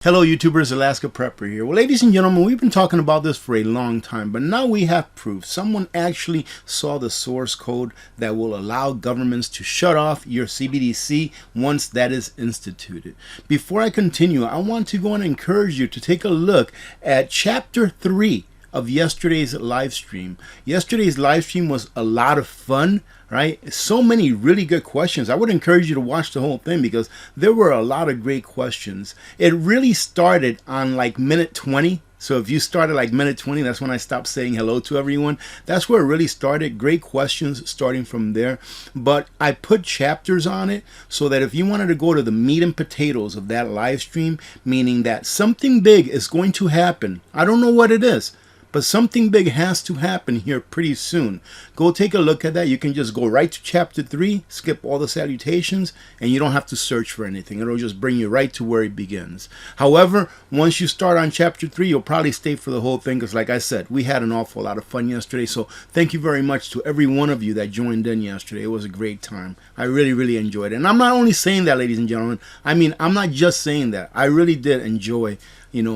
Hello YouTubers, Alaska Prepper here. Well, ladies and gentlemen, we've been talking about this for a long time, but now we have proof. Someone actually saw the source code that will allow governments to shut off your CBDC once that is instituted. Before I continue, I want to go and encourage you to take a look at Chapter 3 of yesterday's live stream. Yesterday's live stream was a lot of fun, right? So many really good questions. I would encourage you to watch the whole thing because there were a lot of great questions. It really started on like minute 20. So if you started like minute 20, that's when I stopped saying hello to everyone. That's where it really started. Great questions starting from there. But I put chapters on it so that if you wanted to go to the meat and potatoes of that live stream, meaning that something big is going to happen. I don't know what it is, but something big has to happen here pretty soon. Go take a look at that. You can just go right to chapter 3, skip all the salutations, and you don't have to search for anything. It'll just bring you right to where it begins. However, once you start on chapter 3, you'll probably stay for the whole thing because, like I said, we had an awful lot of fun yesterday. So thank you very much to every one of you that joined in yesterday. It was a great time. I really enjoyed it. And I'm not only saying that, ladies and gentlemen. I mean, I'm not just saying that. I really did enjoy,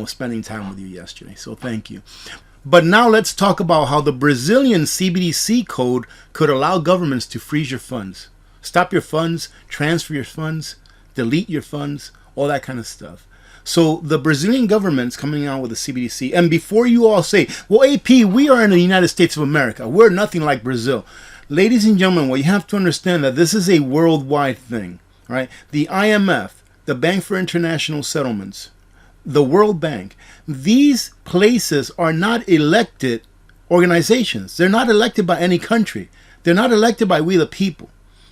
spending time with you yesterday. So thank you. But now let's talk about how the Brazilian CBDC code could allow governments to freeze your funds. Stop your funds, transfer your funds, delete your funds, all that kind of stuff. So the Brazilian government's coming out with a CBDC. And before you all say, well, AP, we are in the United States of America. We're nothing like Brazil. Ladies and gentlemen, well, you have to understand that this is a worldwide thing, right? The IMF, the Bank for International Settlements, the World Bank, these places are not elected organizations. They're not elected by any country. They're not elected by we the people,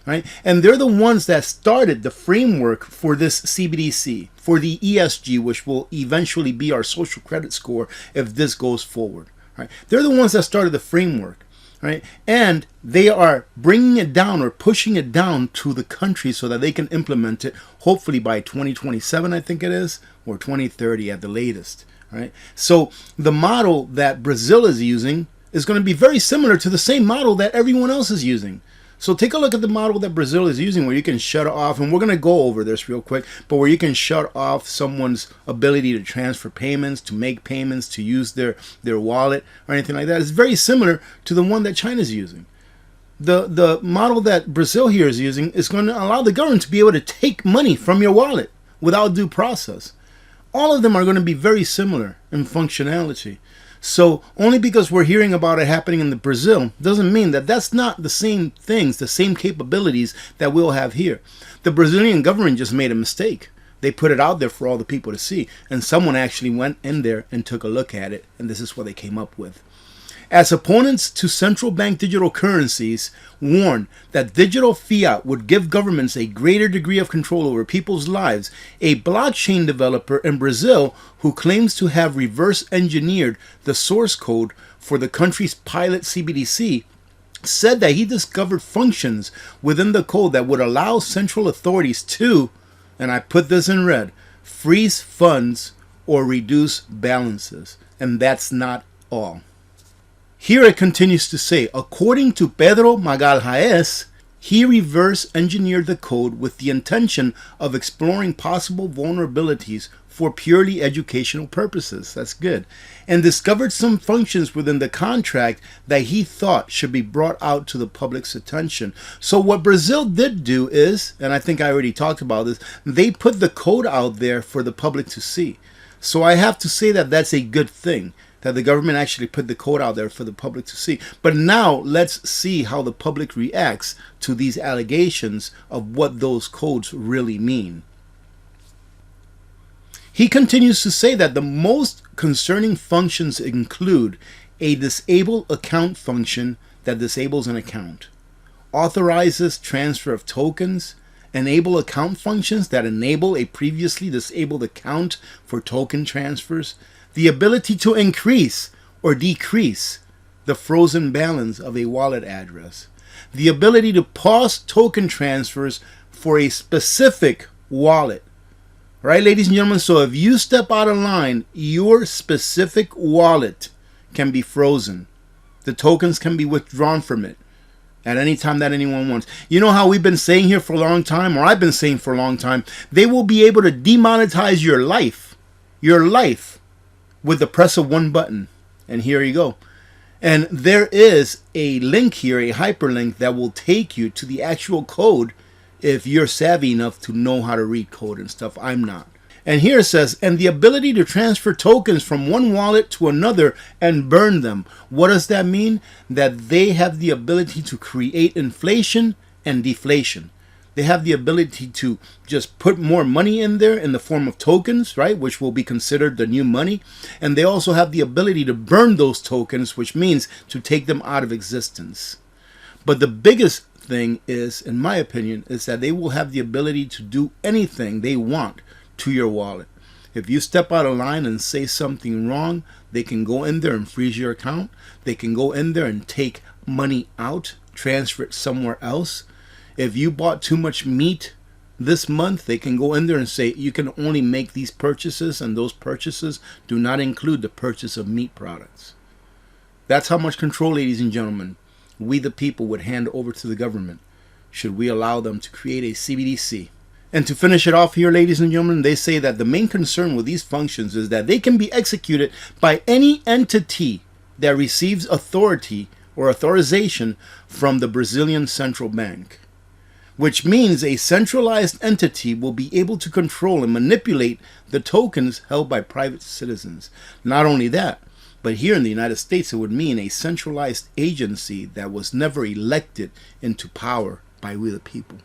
right? And they're the ones that started the framework for this CBDC, for the ESG, which will eventually be our social credit score if this goes forward, right? They're the ones that started the framework, right? And they are bringing it down or pushing it down to the country so that they can implement it, hopefully by 2027, I think it is, or 2030 at the latest, right? So the model that Brazil is using is going to be very similar to the same model that everyone else is using. So take a look at the model that Brazil is using where you can shut off, and we're going to go over this real quick, but where you can shut off someone's ability to transfer payments, to make payments, to use their wallet or anything like that. It's very similar to the one that China's using. The model that Brazil here is using is going to allow the government to be able to take money from your wallet without due process. All of them are going to be very similar in functionality. So only because we're hearing about it happening in Brazil doesn't mean that that's not the same things, the same capabilities that we'll have here. The Brazilian government just made a mistake. They put it out there for all the people to see, and someone actually went in there and took a look at it, and this is what they came up with. As opponents to central bank digital currencies warn that digital fiat would give governments a greater degree of control over people's lives, a blockchain developer in Brazil who claims to have reverse engineered the source code for the country's pilot CBDC said that he discovered functions within the code that would allow central authorities to, and I put this in red, freeze funds or reduce balances. And that's not all. Here it continues to say, according to Pedro Magalhães, he reverse engineered the code with the intention of exploring possible vulnerabilities for purely educational purposes. That's good. And discovered some functions within the contract that he thought should be brought out to the public's attention. So what Brazil did do is, and I think I already talked about this, they put the code out there for the public to see. So I have to say that that's a good thing, that the government actually put the code out there for the public to see. But now let's see how the public reacts to these allegations of what those codes really mean. He continues to say that the most concerning functions include a disable account function that disables an account, authorizes transfer of tokens, enable account functions that enable a previously disabled account for token transfers, the ability to increase or decrease the frozen balance of a wallet address, the ability to pause token transfers for a specific wallet. Right, ladies and gentlemen? So if you step out of line, your specific wallet can be frozen. The tokens can be withdrawn from it at any time that anyone wants. You know how we've been saying here for a long time, or I've been saying for a long time, they will be able to demonetize your life your life with the press of one button. And here you go. And there is a link here, a hyperlink that will take you to the actual code if you're savvy enough to know how to read code and stuff. I'm not. And here it says, and the ability to transfer tokens from one wallet to another and burn them. What does that mean? That they have the ability to create inflation and deflation. They have the ability to just put more money in there in the form of tokens, right? Which will be considered the new money. And they also have the ability to burn those tokens, which means to take them out of existence. But the biggest thing is, in my opinion, is that they will have the ability to do anything they want to your wallet. If you step out of line and say something wrong, they can go in there and freeze your account. They can go in there and take money out, transfer it somewhere else. If you bought too much meat this month, they can go in there and say you can only make these purchases, and those purchases do not include the purchase of meat products. That's how much control, ladies and gentlemen, we the people would hand over to the government should we allow them to create a CBDC. And to finish it off here, ladies and gentlemen, they say that the main concern with these functions is that they can be executed by any entity that receives authority or authorization from the Brazilian central bank, which means a centralized entity will be able to control and manipulate the tokens held by private citizens. Not only that, but here in the United States, it would mean a centralized agency that was never elected into power by we the people.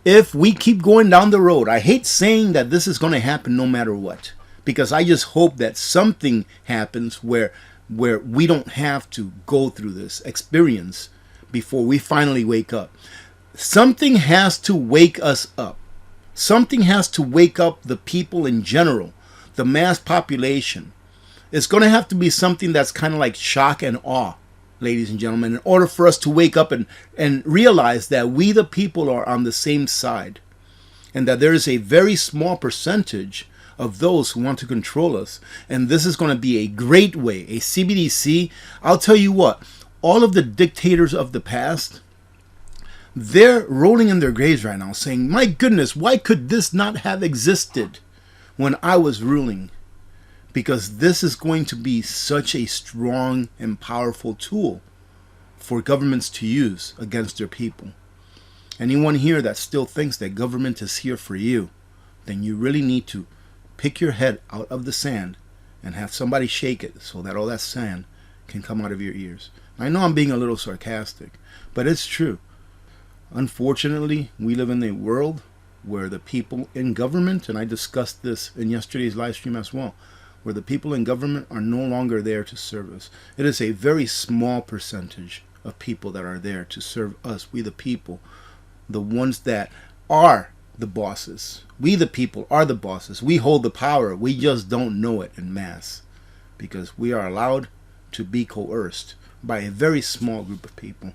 If we keep going down the road, I hate saying that this is going to happen no matter what, because I just hope that something happens where we don't have to go through this experience before we finally wake up. Something has to wake us up. Something has to wake up the people in general, the mass population. It's going to have to be something that's kind of like shock and awe, ladies and gentlemen, in order for us to wake up and realize that we the people are on the same side, and that there is a very small percentage of those who want to control us. And this is going to be a great way, a CBDC. I'll tell you what, all of the dictators of the past, they're rolling in their graves right now saying, my goodness, why could this not have existed when I was ruling? Because this is going to be such a strong and powerful tool for governments to use against their people. Anyone here that still thinks that government is here for you, then you really need to pick your head out of the sand and have somebody shake it so that all that sand can come out of your ears. I know I'm being a little sarcastic, but it's true. Unfortunately, we live in a world where the people in government, and I discussed this in yesterday's live stream as well, where the people in government are no longer there to serve us. It is a very small percentage of people that are there to serve us, we the people, the ones that are the bosses. We the people are the bosses. We hold the power. We just don't know it en masse because we are allowed to be coerced by a very small group of people.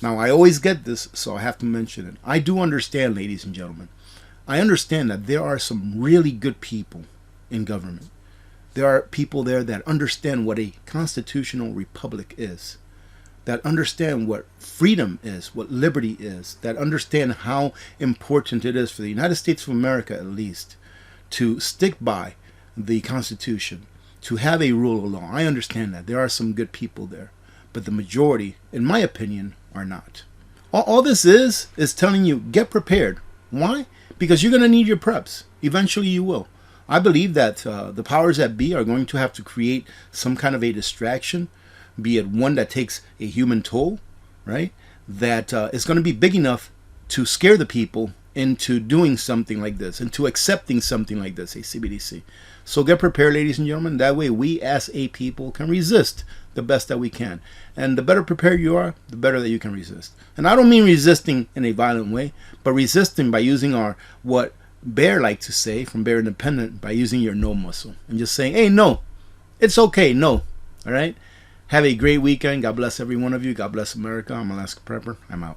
Now, I always get this, so I have to mention it. I do understand, ladies and gentlemen. I understand that there are some really good people in government. There are people there that understand what a constitutional republic is, that understand what freedom is, what liberty is, that understand how important it is for the United States of America, at least, to stick by the Constitution, to have a rule of law. I understand that. There are some good people there, but the majority, in my opinion, are not. All this is telling you, get prepared. Why? Because you're going to need your preps. Eventually you will. I believe that the powers that be are going to have to create some kind of a distraction, be it one that takes a human toll, right? That is going to be big enough to scare the people into doing something like this, into accepting something like this, a CBDC. So get prepared, ladies and gentlemen. That way we as a people can resist the best that we can. And the better prepared you are, the better that you can resist. And I don't mean resisting in a violent way, but resisting by using our, what Bear like to say from Bear Independent, by using your no muscle and just saying, hey, no, it's okay, no. All right. Have a great weekend. God bless every one of you. God bless America. I'm Alaska Prepper. I'm out.